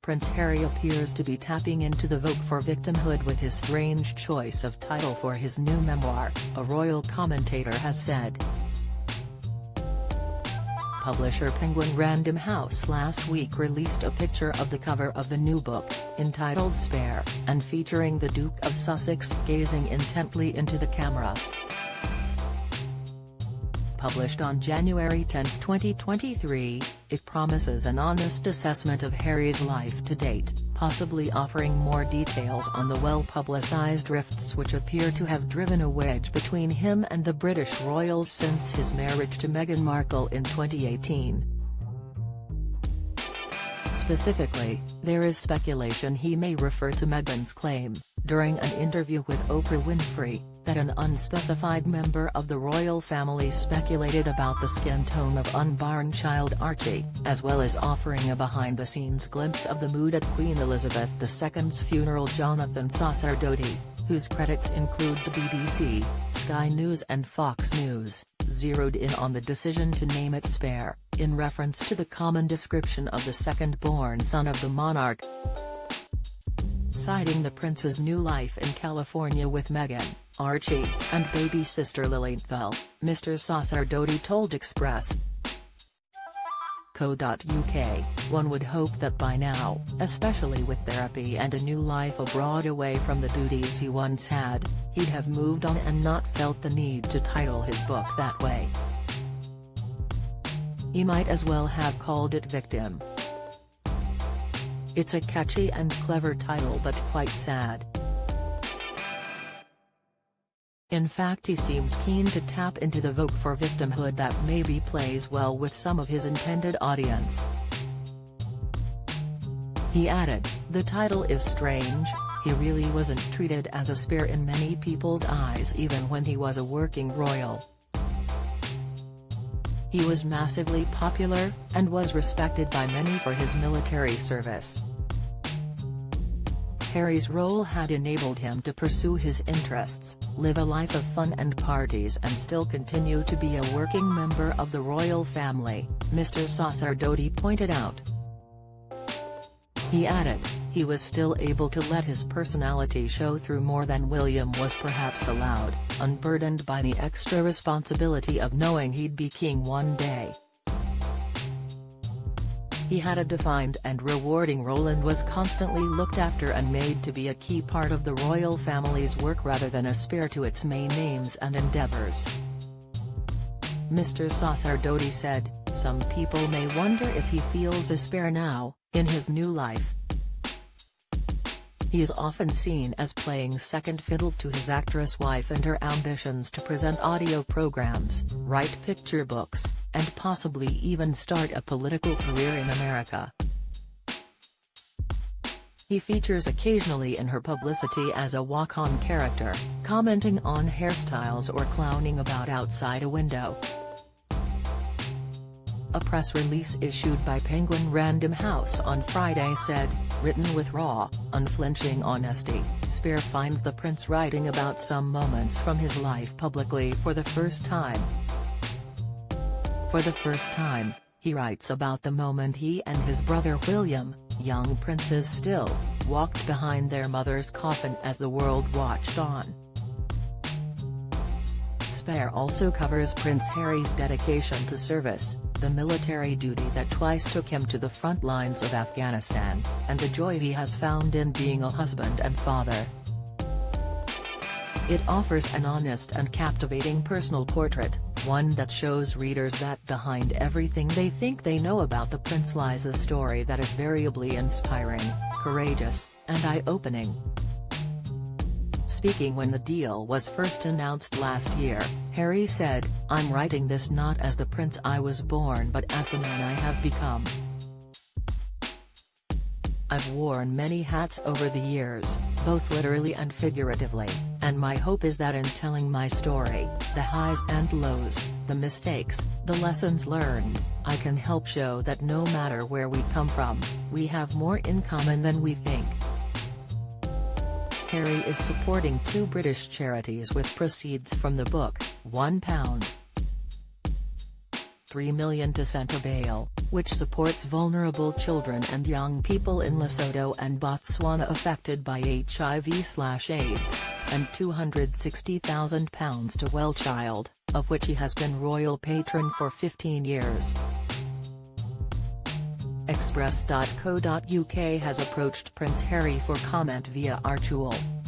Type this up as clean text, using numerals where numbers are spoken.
Prince Harry appears to be tapping into the vote for victimhood with his strange choice of title for his new memoir, a royal commentator has said. Publisher Penguin Random House last week released a picture of the cover of the new book, entitled Spare, and featuring the Duke of Sussex gazing intently into the camera. Published on January 10, 2023, it promises an honest assessment of Harry's life to date, possibly offering more details on the well-publicized rifts which appear to have driven a wedge between him and the British royals since his marriage to Meghan Markle in 2018. Specifically, there is speculation he may refer to Meghan's claim, during an interview with Oprah Winfrey, that an unspecified member of the royal family speculated about the skin tone of unborn child Archie, as well as offering a behind-the-scenes glimpse of the mood at Queen Elizabeth II's funeral. Jonathan Sacerdoti, whose credits include the BBC, Sky News and Fox News, zeroed in on the decision to name it Spare, in reference to the common description of the second-born son of the monarch. Citing the prince's new life in California with Meghan, Archie, and baby sister Lilienthal, Mr. Sacerdoti told Express.co.uk, one would hope that by now, especially with therapy and a new life abroad away from the duties he once had, he'd have moved on and not felt the need to title his book that way. He might as well have called it Victim. It's a catchy and clever title but quite sad. In fact, he seems keen to tap into the vote for victimhood that maybe plays well with some of his intended audience. He added, "The title is strange, he really wasn't treated as a spare in many people's eyes even when he was a working royal. He was massively popular, and was respected by many for his military service. Harry's role had enabled him to pursue his interests, live a life of fun and parties and still continue to be a working member of the royal family," Mr. Sacerdoti pointed out. He added, he was still able to let his personality show through more than William was perhaps allowed, unburdened by the extra responsibility of knowing he'd be king one day. He had a defined and rewarding role and was constantly looked after and made to be a key part of the royal family's work rather than a spare to its main aims and endeavors. Mr. Sacerdoti said, "Some people may wonder if he feels a spare now, in his new life. He is often seen as playing second fiddle to his actress wife and her ambitions to present audio programs, write picture books, and possibly even start a political career in America." He features occasionally in her publicity as a walk-on character, commenting on hairstyles or clowning about outside a window. A press release issued by Penguin Random House on Friday said, "Written with raw, unflinching honesty, Spare finds the prince writing about some moments from his life publicly for the first time. For the first time, he writes about the moment he and his brother William, young princes still, walked behind their mother's coffin as the world watched on." Spare also covers Prince Harry's dedication to service, the military duty that twice took him to the front lines of Afghanistan, and the joy he has found in being a husband and father. It offers an honest and captivating personal portrait, one that shows readers that behind everything they think they know about the prince lies a story that is variably inspiring, courageous, and eye-opening. Speaking when the deal was first announced last year, Harry said, "I'm writing this not as the prince I was born but as the man I have become. I've worn many hats over the years, both literally and figuratively, and my hope is that in telling my story, the highs and lows, the mistakes, the lessons learned, I can help show that no matter where we come from, we have more in common than we think." Harry is supporting 2 British charities with proceeds from the book, £1.3 million to Centre Bail, which supports vulnerable children and young people in Lesotho and Botswana affected by HIV/AIDS, and £260,000 to Wellchild, of which he has been royal patron for 15 years. Express.co.uk has approached Prince Harry for comment via Archewell.